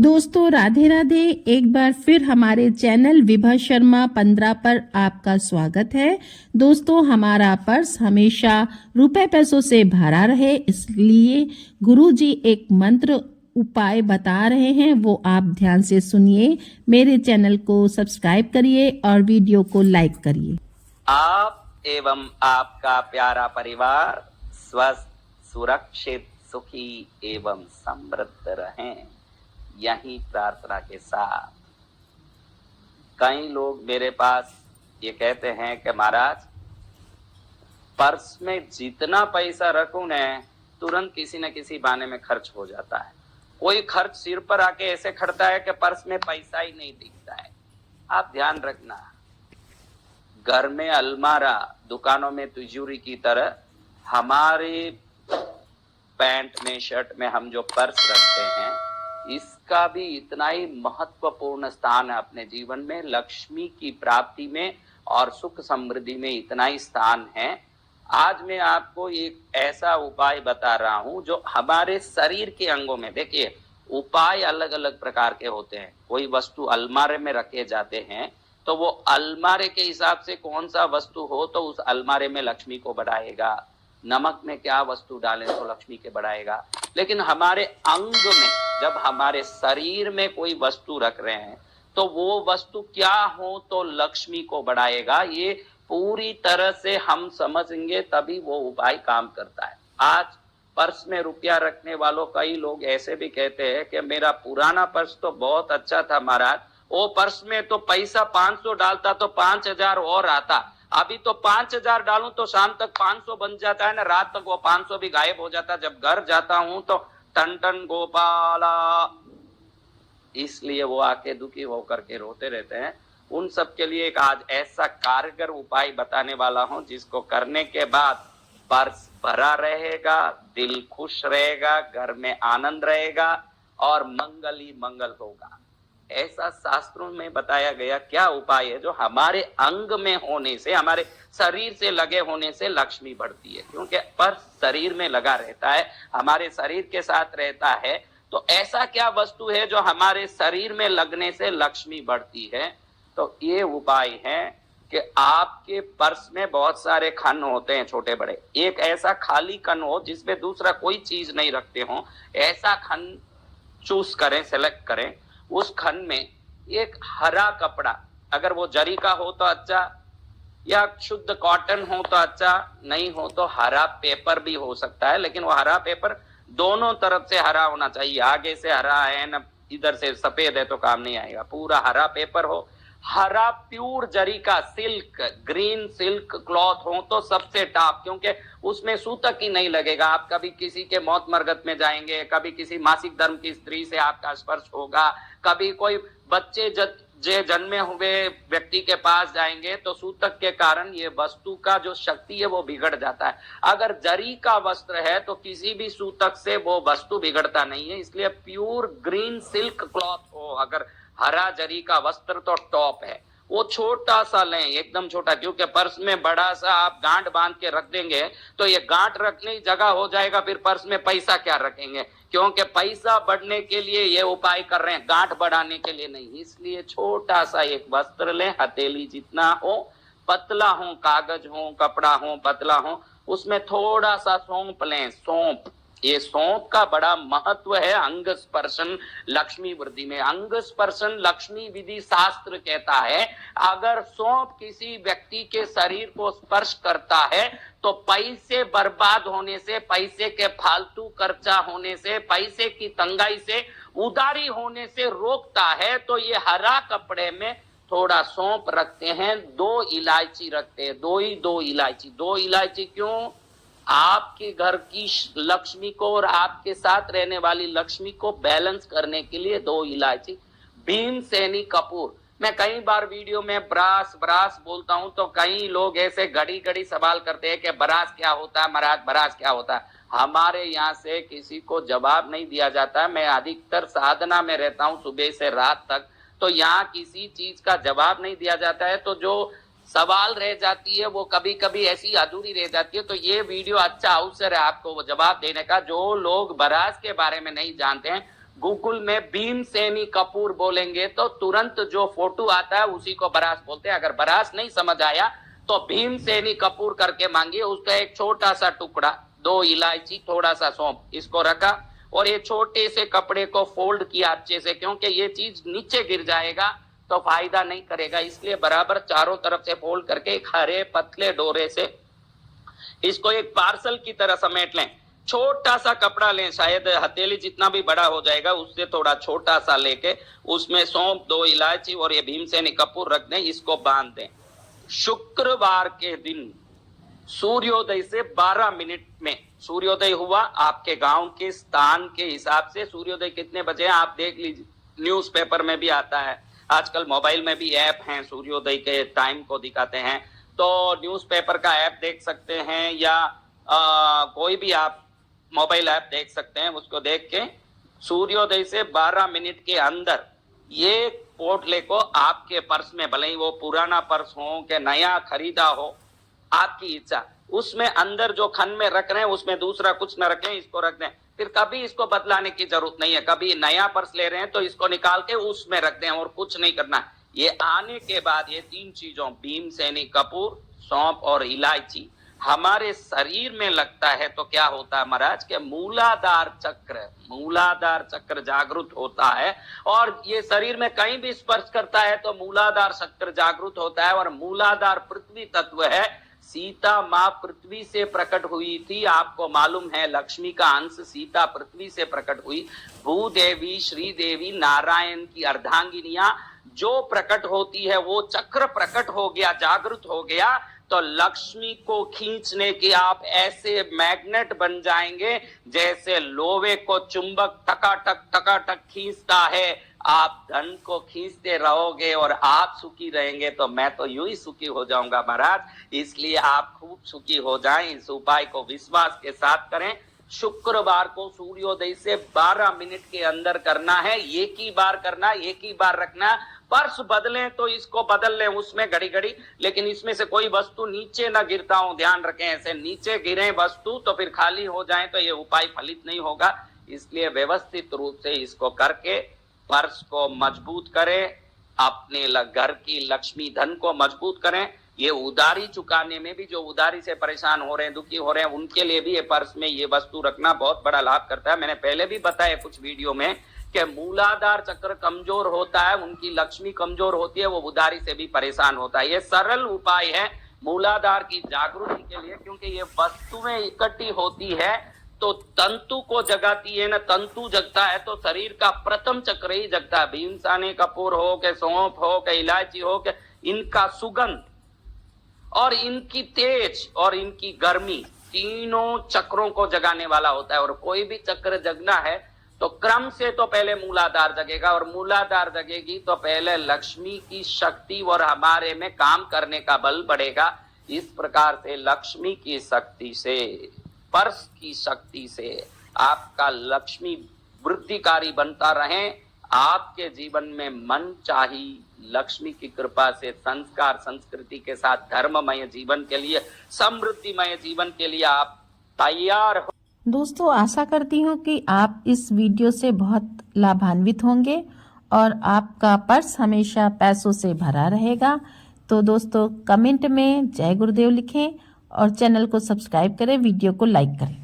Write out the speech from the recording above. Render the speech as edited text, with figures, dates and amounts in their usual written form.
दोस्तों राधे राधे। एक बार फिर हमारे चैनल विभा शर्मा 15 पर आपका स्वागत है। दोस्तों हमारा पर्स हमेशा रुपए पैसों से भरा रहे, इसलिए गुरुजी एक मंत्र उपाय बता रहे हैं, वो आप ध्यान से सुनिए। मेरे चैनल को सब्सक्राइब करिए और वीडियो को लाइक करिए। आप एवं आपका प्यारा परिवार स्वस्थ, सुरक्षित, सुखी एवं समृद्ध रहें, यही प्रार्थना के साथ। कई लोग मेरे पास ये कहते हैं कि महाराज पर्स में जितना पैसा रखूं न, तुरंत किसी न किसी बहाने में खर्च हो जाता है। कोई खर्च सिर पर आके ऐसे खड़ता है कि पर्स में पैसा ही नहीं दिखता है। आप ध्यान रखना, घर में अलमारा, दुकानों में तिजोरी की तरह हमारे पैंट में, शर्ट में हम जो पर्स रखते हैं, इसका भी इतना ही महत्वपूर्ण स्थान है अपने जीवन में। लक्ष्मी की प्राप्ति में और सुख समृद्धि में इतना ही स्थान है। आज मैं आपको एक ऐसा उपाय बता रहा हूं जो हमारे शरीर के अंगों में, देखिए उपाय अलग अलग प्रकार के होते हैं। कोई वस्तु अलमारे में रखे जाते हैं तो वो अलमारे के हिसाब से कौन सा वस्तु हो तो उस अलमारे में लक्ष्मी को बढ़ाएगा। नमक में क्या वस्तु डालें तो लक्ष्मी के बढ़ाएगा। लेकिन हमारे अंग में, जब हमारे शरीर में कोई वस्तु रख रहे हैं तो वो वस्तु क्या हो तो लक्ष्मी को बढ़ाएगा, ये पूरी तरह से हम समझेंगे तभी वो उपाय काम करता है। आज पर्स में रुपया रखने वालों कई लोग ऐसे भी कहते हैं कि मेरा पुराना पर्स तो बहुत अच्छा था महाराज, वो पर्स में तो पैसा 500 डालता तो 5000 और आता, अभी तो 5000 डालूं तो शाम तक 500 बन जाता है ना, रात तक वो 500 भी गायब हो जाता है। जब घर जाता हूं तो टन टन गोपाला, इसलिए वो आके दुखी होकर के रोते रहते हैं। उन सब के लिए एक आज ऐसा कारगर उपाय बताने वाला हूं जिसको करने के बाद पर्स भरा रहेगा, दिल खुश रहेगा, घर में आनंद रहेगा और मंगल ही मंगल होगा। ऐसा शास्त्रों में बताया गया क्या उपाय है जो हमारे अंग में होने से, हमारे शरीर से लगे होने से लक्ष्मी बढ़ती है। क्योंकि पर्स शरीर में लगा रहता है, हमारे शरीर के साथ रहता है। तो ऐसा क्या वस्तु है जो हमारे शरीर में लगने से लक्ष्मी बढ़ती है? तो ये उपाय है कि आपके पर्स में बहुत सारे खन होते हैं, छोटे बड़े। एक ऐसा खाली खन हो जिसमें दूसरा कोई चीज नहीं रखते हो, ऐसा खन चूज करें, सेलेक्ट करें। उस खन में एक हरा कपड़ा, अगर वो जरी का हो तो अच्छा, या शुद्ध कॉटन हो तो अच्छा, नहीं हो तो हरा पेपर भी हो सकता है। लेकिन वो हरा पेपर दोनों तरफ से हरा होना चाहिए, आगे से हरा है ना इधर से सफेद है तो काम नहीं आएगा। पूरा हरा पेपर हो, हरा प्योर जरी का सिल्क, ग्रीन सिल्क क्लॉथ हो तो सबसे टॉप, क्योंकि उसमें सूतक ही नहीं लगेगा। आप कभी किसी के मौत मरगत में जाएंगे, कभी किसी मासिक धर्म की स्त्री से आपका स्पर्श होगा, कभी कोई बच्चे जन्मे हुए व्यक्ति के पास जाएंगे तो सूतक के कारण ये वस्तु का जो शक्ति है वो बिगड़ जाता है। अगर जरी का वस्त्र है तो किसी भी सूतक से वो वस्तु बिगड़ता नहीं है। इसलिए प्योर ग्रीन सिल्क क्लॉथ हो, अगर हरा जरी का वस्त्र तो टॉप है। वो छोटा सा लें, एकदम छोटा, क्योंकि पर्स में बड़ा सा आप गांठ बांध के रख देंगे तो ये गांठ रखने की जगह हो जाएगा, फिर पर्स में पैसा क्या रखेंगे? क्योंकि पैसा बढ़ने के लिए ये उपाय कर रहे हैं, गांठ बढ़ाने के लिए नहीं। इसलिए छोटा सा एक वस्त्र लें, हथेली जितना हो, पतला हो, कागज हो, कपड़ा हो, पतला हो, उसमें थोड़ा सा सौंफ लें। सौंफ, ये सौंफ का बड़ा महत्व है अंग स्पर्शन लक्ष्मी वृद्धि में। अंग स्पर्शन लक्ष्मी विधि शास्त्र कहता है, अगर सौंफ किसी व्यक्ति के शरीर को स्पर्श करता है तो पैसे बर्बाद होने से, पैसे के फालतू खर्चा होने से, पैसे की तंगाई से, उधारी होने से रोकता है। तो ये हरा कपड़े में थोड़ा सौंफ रखते हैं, 2 इलायची रखते हैं, दो इलायची क्यों? आपके घर की लक्ष्मी को और आपके साथ रहने वाली लक्ष्मी को बैलेंस करने के लिए 2 इलायची। भीमसेनी कपूर, मैं कई बार वीडियो में ब्रास बोलता हूं तो कई लोग ऐसे घड़ी सवाल करते हैं कि ब्रास क्या होता है महाराज, ब्रास क्या होता है? हमारे यहाँ से किसी को जवाब नहीं दिया जाता। मैं अधिकतर साधना में रहता हूँ सुबह से रात तक, तो यहाँ किसी चीज का जवाब नहीं दिया जाता है। तो जो सवाल रह जाती है वो कभी कभी ऐसी अधूरी रह जाती है। तो ये वीडियो अच्छा अवसर है आपको वो जवाब देने का। जो लोग ब्रास के बारे में नहीं जानते हैं गूगल में भीमसेनी कपूर बोलेंगे तो तुरंत जो फोटो आता है उसी को बरास बोलते हैं। अगर बरास नहीं समझ आया तो भीमसेनी कपूर करके मांगिए। उसका एक छोटा सा टुकड़ा, 2 इलायची, थोड़ा सा सौंफ, इसको रखा और ये छोटे से कपड़े को फोल्ड किया अच्छे से, क्योंकि ये चीज नीचे गिर जाएगा तो फायदा नहीं करेगा, इसलिए बराबर चारों तरफ से फोल्ड करके एक हरे पतले डोरे से इसको एक पार्सल की तरह समेट लें। छोटा सा कपड़ा लें, शायद हथेली जितना भी बड़ा हो जाएगा, उससे थोड़ा छोटा सा लेके उसमें सौंफ, 2 इलायची और ये भीमसेनी कपूर रख दें, इसको बांध दें। शुक्रवार के दिन सूर्योदय से 12 मिनट में सूर्योदय हुआ। आपके गांव के स्थान के हिसाब से सूर्योदय कितने बजे हैं आप देख लीजिए, न्यूज़पेपर में भी आता है, आजकल मोबाइल में भी ऐप हैं सूर्योदय के टाइम को दिखाते हैं, तो न्यूज़पेपर का ऐप देख सकते हैं या कोई भी आप मोबाइल ऐप देख सकते हैं। उसको देख के सूर्योदय से 12 मिनट के अंदर ये पोटले को आपके पर्स में, भले ही वो पुराना पर्स हो कि नया खरीदा हो, आपकी इच्छा, उसमें अंदर जो खन में रख रहे हैं उसमें दूसरा कुछ न रखें, इसको रख दें। फिर कभी इसको बदलाने की जरूरत नहीं है। कभी नया पर्स ले रहे हैं तो इसको निकाल के उसमें रख दें और कुछ नहीं करना। ये आने के बाद ये 3 चीजों, भीमसेनी कपूर, सौंफ और इलायची, हमारे शरीर में लगता है तो क्या होता है महाराज के मूलाधार चक्र जागृत होता है और ये शरीर में कहीं भी स्पर्श करता है तो मूलाधार चक्र जागृत होता है। और मूलाधार पृथ्वी तत्व है। सीता माँ पृथ्वी से प्रकट हुई थी, आपको मालूम है, लक्ष्मी का अंश सीता पृथ्वी से प्रकट हुई। भूदेवी, श्रीदेवी, नारायण की अर्धांगिनियां जो प्रकट होती है वो चक्र प्रकट हो गया, जागृत हो गया, तो लक्ष्मी को खींचने की आप ऐसे मैग्नेट बन जाएंगे जैसे लोहे को चुंबक टकाटक खींचता है। आप धन को खींचते रहोगे और आप सुखी रहेंगे, तो मैं तो यूं ही सुखी हो जाऊंगा महाराज। इसलिए आप खूब सुखी हो जाएं, इस उपाय को विश्वास के साथ करें। शुक्रवार को सूर्योदय से 12 मिनट के अंदर करना है, एक ही बार करना, एक ही बार रखना। पर्स बदलें तो इसको बदल लें उसमें घड़ी घड़ी, लेकिन इसमें से कोई वस्तु नीचे ना गिरता हो, ध्यान रखें। ऐसे नीचे गिरे वस्तु तो फिर खाली हो जाए तो ये उपाय फलित नहीं होगा। इसलिए व्यवस्थित रूप से इसको करके पर्स को मजबूत करें, अपने घर की लक्ष्मी धन को मजबूत करें। ये उधारी चुकाने में भी, जो उधारी से परेशान हो रहे हैं, दुखी हो रहे हैं, उनके लिए भी ये पर्स में ये वस्तु रखना बहुत बड़ा लाभ करता है। मैंने पहले भी बताया कुछ वीडियो में कि मूलाधार चक्र कमजोर होता है, उनकी लक्ष्मी कमजोर होती है, वो उधारी से भी परेशान होता है। ये सरल उपाय है मूलाधार की जागृति के लिए, क्योंकि ये वस्तुएं इकट्ठी होती है तो तंतु को जगाती है ना, तंतु जगता है तो शरीर का प्रथम चक्र ही जगता है। भीमसेनी कपूर हो के सौंफ हो के इलायची हो के, इनका सुगंध और इनकी तेज और इनकी गर्मी तीनों चक्रों को जगाने वाला होता है। और कोई भी चक्र जगना है तो क्रम से तो पहले मूलाधार जगेगा, और मूलाधार जगेगी तो पहले लक्ष्मी की शक्ति और हमारे में काम करने का बल बढ़ेगा। इस प्रकार से लक्ष्मी की शक्ति से, पर्स की शक्ति से आपका लक्ष्मी वृद्धिकारी बनता रहे। आपके जीवन में मन चाही लक्ष्मी की कृपा से संस्कार संस्कृति के साथ धर्ममय जीवन के लिए, समृद्धिमय जीवन के लिए आप तैयार हो। दोस्तों, आशा करती हूँ कि आप इस वीडियो से बहुत लाभान्वित होंगे और आपका पर्स हमेशा पैसों से भरा रहेगा। तो दोस्तों, कमेंट में जय गुरुदेव लिखें और चैनल को सब्सक्राइब करें, वीडियो को लाइक करें।